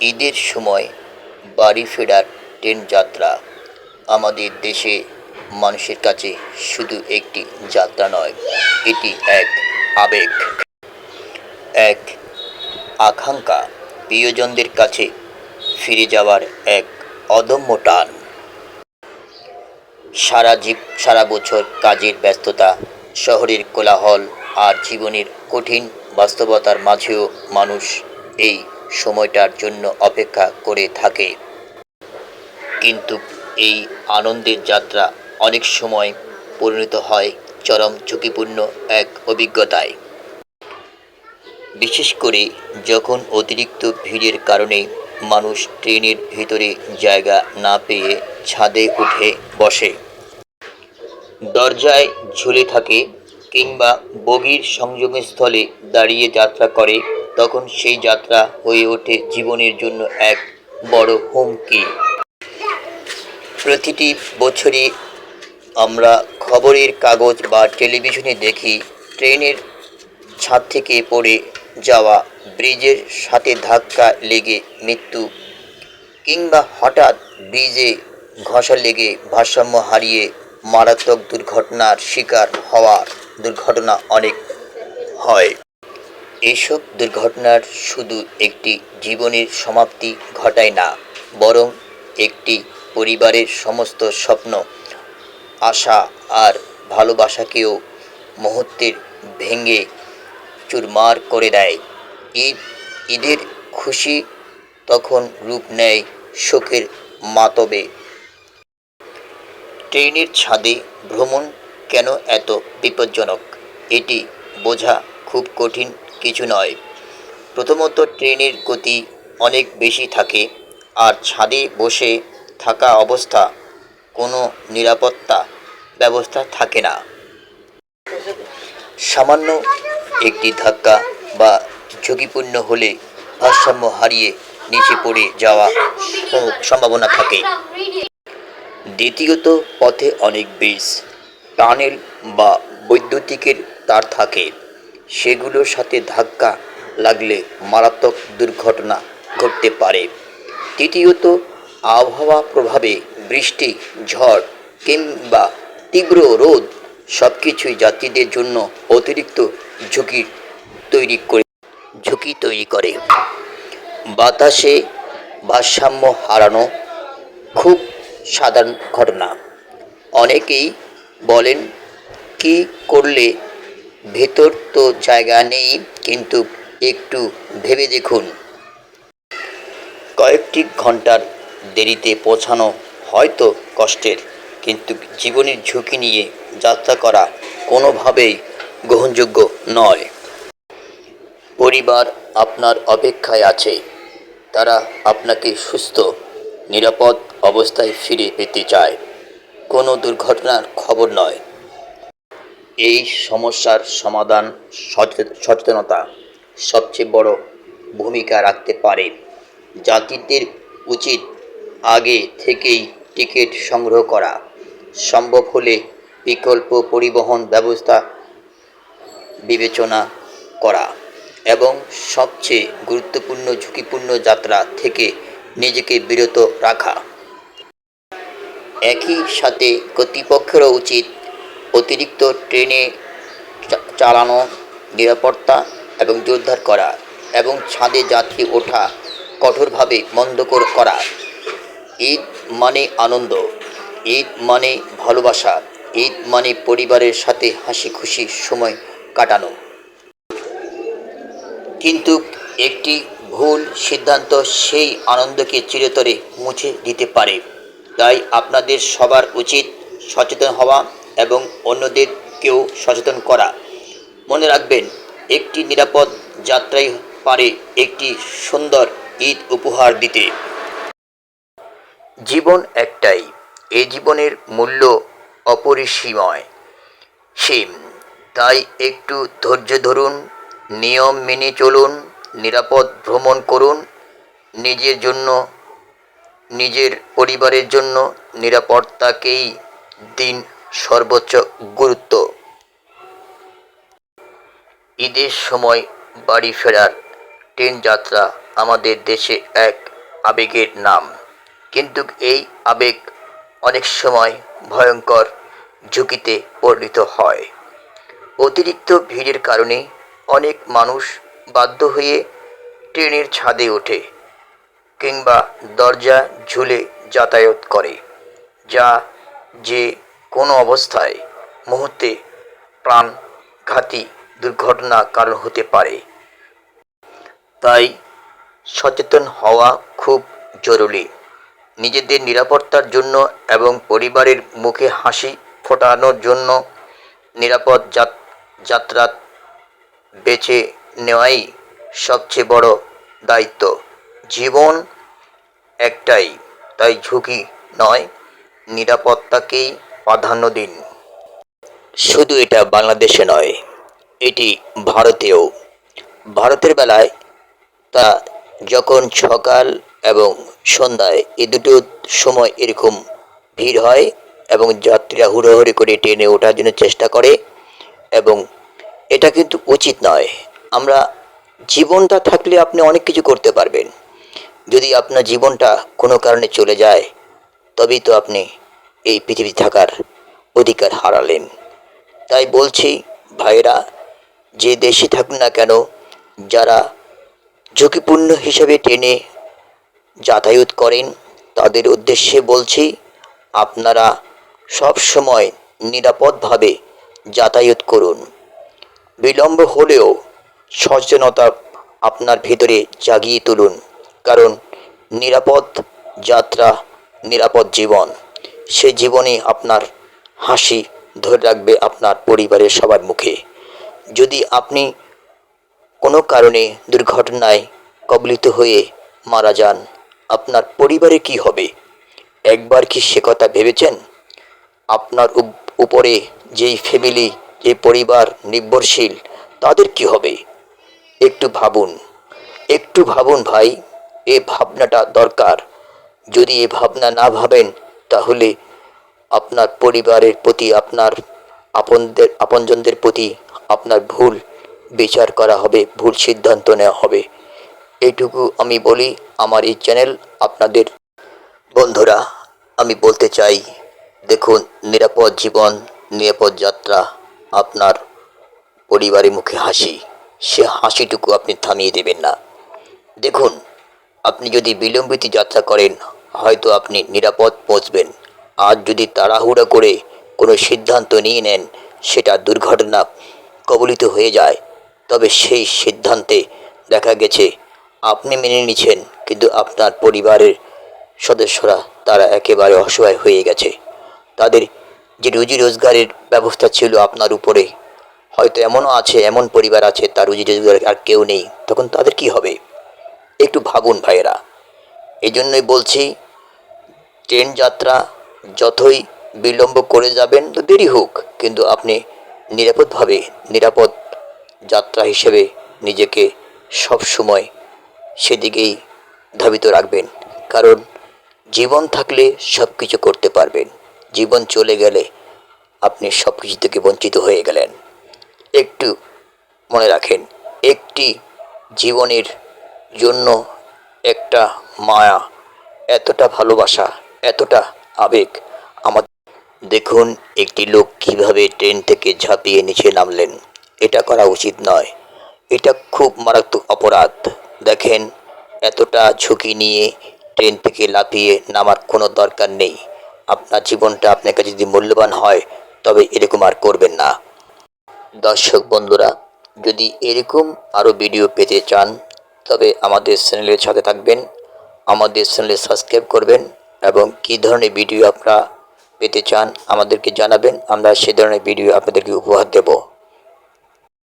ঈদের সময় বাড়ি ফেরার ট্রেন যাত্রা আমাদের দেশে মানুষের কাছে শুধু একটি যাত্রা নয়, এটি এক আবেগ, এক আকাঙ্ক্ষা, প্রিয়জনদের কাছে ফিরে যাওয়ার এক অদম্য টান। সারা বছর কাজের ব্যস্ততা, শহরের কোলাহল আর জীবনের কঠিন বাস্তবতার মাঝেও মানুষ এই সময়টার জন্য অপেক্ষা করে থাকে। কিন্তু এই আনন্দের যাত্রা অনেক সময় পরিণত হয় চরম ঝুঁকিপূর্ণ এক অভিজ্ঞতায়। বিশেষ করে যখন অতিরিক্ত ভিড়ের কারণে মানুষ ট্রেনের ভিতরে জায়গা না পেয়ে ছাদে উঠে বসে, দরজায় ঝুলে থাকে কিংবা বগির সংযোগস্থলে দাঁড়িয়ে যাত্রা করে, তখন সেই যাত্রা হয়ে ওঠে জীবনের জন্য এক বড় হুমকি। প্রতিটি বছরই আমরা খবরের কাগজ বা টেলিভিশনে দেখি ট্রেনের ছাদ থেকে পড়ে যাওয়া, ব্রিজের সাথে ধাক্কা লেগে মৃত্যু, কিংবা হঠাৎ ব্রিজে ঘষা লেগে ভারসাম্য হারিয়ে মারাত্মক দুর্ঘটনার শিকার হওয়ার দুর্ঘটনা অনেক হয়। এসব দুর্ঘটনার শুধু একটি জীবনের সমাপ্তি ঘটায় না, বরং একটি পরিবারের সমস্ত স্বপ্ন, আশা আর ভালোবাসাকেও মুহূর্তের ভেঙে চুরমার করে দেয়। ঈদের খুশি তখন রূপ নেয় শোকের মাতবে। ট্রেনের ছাদে ভ্রমণ কেন এত বিপজ্জনক, এটি বোঝা খুব কঠিন কিছু নয়। প্রথমত, ট্রেনের গতি অনেক বেশি থাকে, আর ছাদে বসে থাকা অবস্থা কোনো নিরাপত্তা ব্যবস্থা থাকে না। সামান্য একটি ধাক্কা বা ঝুঁকিপূর্ণ হলে ভারসাম্য হারিয়ে নিচে পড়ে যাওয়া সম্ভাবনা থাকে। দ্বিতীয়ত, পথে অনেক ব্রিজ, টানেল বা বৈদ্যুতিকের তার থাকে, সেগুলোর সাথে ধাক্কা লাগলে মারাত্মক দুর্ঘটনা ঘটতে পারে। তৃতীয়ত, আবহাওয়া প্রভাবে বৃষ্টি, ঝড় কিংবা তীব্র রোদ সবকিছুই যাত্রীদের জন্য অতিরিক্ত ঝুঁকি তৈরি করে। বাতাসে ভারসাম্য হারানো খুব সাধারণ ঘটনা। অনেকেই বলেন, কি করলে, ভেতর তো জায়গা নেই। কিন্তু একটু ভেবে দেখুন, কয়েকটি ঘন্টার দেরিতে পৌঁছানো হয়তো কষ্টের, কিন্তু জীবনের ঝুঁকি নিয়ে যাত্রা করা কোনোভাবেই গ্রহণযোগ্য নয়। পরিবার আপনার অপেক্ষায় আছে, তারা আপনাকে সুস্থ, নিরাপদ অবস্থায় ফিরে পেতে চায়, কোনো দুর্ঘটনার খবর নয়। এই সমস্যার সমাধান সচেতনতা সবচেয়ে বড় ভূমিকা রাখতে পারে। যাত্রীদের উচিত আগে থেকেই টিকিট সংগ্রহ করা, সম্ভব হলে বিকল্প পরিবহন ব্যবস্থা বিবেচনা করা এবং সবচেয়ে গুরুত্বপূর্ণ ঝুঁকিপূর্ণ যাত্রা থেকে নিজেকে বিরত রাখা। একই সাথে কর্তৃপক্ষেরও উচিত অতিরিক্ত ট্রেনে চালানো, নিরাপত্তা এবং জোরদার করা এবং ছাদে যাত্রী ওঠা কঠোরভাবে বন্ধ করা। ঈদ মানে আনন্দ, ঈদ মানে ভালোবাসা, ঈদ মানে পরিবারের সাথে হাসি খুশি সময় কাটানো। কিন্তু একটি ভুল সিদ্ধান্ত সেই আনন্দকে চিরতরে মুছে দিতে পারে। তাই আপনাদের সবার উচিত সচেতন হওয়া এবং অন্যদেরকেও সচেতন করা। মনে রাখবেন, একটি নিরাপদ যাত্রাই পারে একটি সুন্দর ঈদ উপহার দিতে। জীবন একটাই, এই জীবনের মূল্য অপরিসীম। তাই একটু ধৈর্য ধরুন, নিয়ম মেনে চলুন, নিরাপদ ভ্রমণ করুন। নিজের জন্য, নিজের পরিবারের জন্য নিরাপত্তাকেই দিন সর্বোচ্চ গুরুত্ব। ঈদের সময় বাড়ি ফেরার ট্রেন যাত্রা আমাদের দেশে এক আবেগের নাম, কিন্তু এই আবেগ অনেক সময় ভয়ঙ্কর ঝুঁকিতে পরিণত হয়। অতিরিক্ত ভিড়ের কারণে অনেক মানুষ বাধ্য হয়ে ট্রেনের ছাদে ওঠে কিংবা দরজা ঝুলে যাতায়াত করে, যা যে কোনো অবস্থায় মুহূর্তে প্রাণঘাতী দুর্ঘটনার কারণ হতে পারে। তাই সচেতন হওয়া খুব জরুরি। নিজেদের নিরাপত্তার জন্য এবং পরিবারের মুখে হাসি ফোটানোর জন্য নিরাপদ যাত্রা বেছে নেওয়াই সবচেয়ে বড় দায়িত্ব। জীবন একটাই, তাই ঝুঁকি নয়, নিরাপত্তাকেই প্রাধান্য দিন। শুধু এটা বাংলাদেশে নয়, এটি ভারতেও। ভারতের বেলায় তা যখন সকাল এবং সন্ধ্যায় এই দুটো সময় এরকম ভিড় হয় এবং যাত্রীরা হুড়োহুড়ি করে ট্রেনে ওঠার জন্য চেষ্টা করে, এবং এটা কিন্তু উচিত নয়। আমরা জীবনটা থাকলে আপনি অনেক কিছু করতে পারবেন। যদি আপনার জীবনটা কোনো কারণে চলে যায়, তবেই তো আপনি এই পৃথিবী থাকার অধিকার হারালেন। তাই বলছি ভাইরা, যে দেশে থাকুন না কেন, যারা ঝুঁকিপূর্ণ হিসেবে ট্রেনে যাতায়াত করেন, তাদের উদ্দেশ্যে বলছি, আপনারা সব সময় নিরাপদভাবে যাতায়াত করুন। বিলম্ব হলেও সচেতনতা আপনার ভিতরে জাগিয়ে তুলুন, কারণ নিরাপদ যাত্রা নিরাপদ জীবন। সে জীবনে আপনার হাসি ধরে রাখবে আপনার পরিবারের সবার মুখে। যদি আপনি কোনো কারণে দুর্ঘটনায় কবলিত হয়ে মারা যান, আপনার পরিবারে কি হবে? একবার কি সে কথা ভেবেছেন? আপনার উপরে যেই ফ্যামিলি, যে পরিবার নির্ভরশীল, তাদের কি হবে? একটু ভাবুন, একটু ভাবুন ভাই। এ ভাবনাটা দরকার। যদি এ ভাবনা না ভাবেন, তাহলে আপনার পরিবারের প্রতি, আপনার আপনজনদের প্রতি আপনার ভুল বিচার করা হবে, ভুল সিদ্ধান্ত নেওয়া হবে। এইটুকু আমি বলি আমার এই চ্যানেল আপনাদের বন্ধুরা। আমি বলতে চাই, দেখুন, নিরাপদ জীবন, নিরাপদ যাত্রা, আপনার পরিবারের মুখে হাসি, সে হাসিটুকু আপনি থামিয়ে দেবেন না। দেখুন, আপনি যদি বিলম্বিত যাত্রা করেন, হয়তো আপনি নিরাপদ পৌঁছবেন। আর যদি তাড়াহুড়ো করে কোনো সিদ্ধান্ত নিয়ে নেন, সেটা দুর্ঘটনা কবলিত হয়ে যায়, তবে সেই সিদ্ধান্তে দেখা গেছে আপনি মেনে নিয়েছেন, কিন্তু আপনার পরিবারের সদস্যরা তারা একেবারে অসহায় হয়ে গেছে। তাদের যে রুজি রোজগারের ব্যবস্থা ছিল আপনার উপরে, হয়তো এমনও আছে, এমন পরিবার আছে তার রুজি রোজগার আর কেউ নেই, তখন তাদের কি হবে? একটু ভাবুন ভাইয়েরা। এই জন্যই বলছি, ট্রেন যাত্রা যতই বিলম্ব করে যাবেন, তো দেরি হোক, কিন্তু আপনি নিরাপদভাবে, নিরাপদ যাত্রা হিসেবে নিজেকে সব সময় সেদিকেই ধাবিত রাখবেন। কারণ জীবন থাকলে সব কিছু করতে পারবেন, জীবন চলে গেলে আপনি সব কিছু থেকে বঞ্চিত হয়ে গেলেন। একটু মনে রাখেন, একটি জীবনের জন্য একটা মায়া, এতটা ভালোবাসা, এতটা আবেগ আমাদের। দেখুন, একটি লোক কিভাবে ট্রেন থেকে ঝাঁপিয়ে নিচে নামলেন। এটা করা উচিত নয়, এটা খুব মারাত্মক অপরাধ। দেখেন, এতটা ঝুঁকি নিয়ে ট্রেন থেকে লাফিয়ে নামার কোনো দরকার নেই। আপনার জীবনটা আপনার কাছে যদি মূল্যবান হয়, তবে এরকম আর করবেন না। দর্শক বন্ধুরা, যদি এরকম আরও ভিডিও পেতে চান, তবে আমাদের চ্যানেলের সাথে থাকবেন, আমাদের চ্যানেলে সাবস্ক্রাইব করবেন, এবং কী ধরনের ভিডিও আপনারা পেতে চান আমাদেরকে জানাবেন। আমরা সে ধরনের ভিডিও আপনাদেরকে উপহার দেব।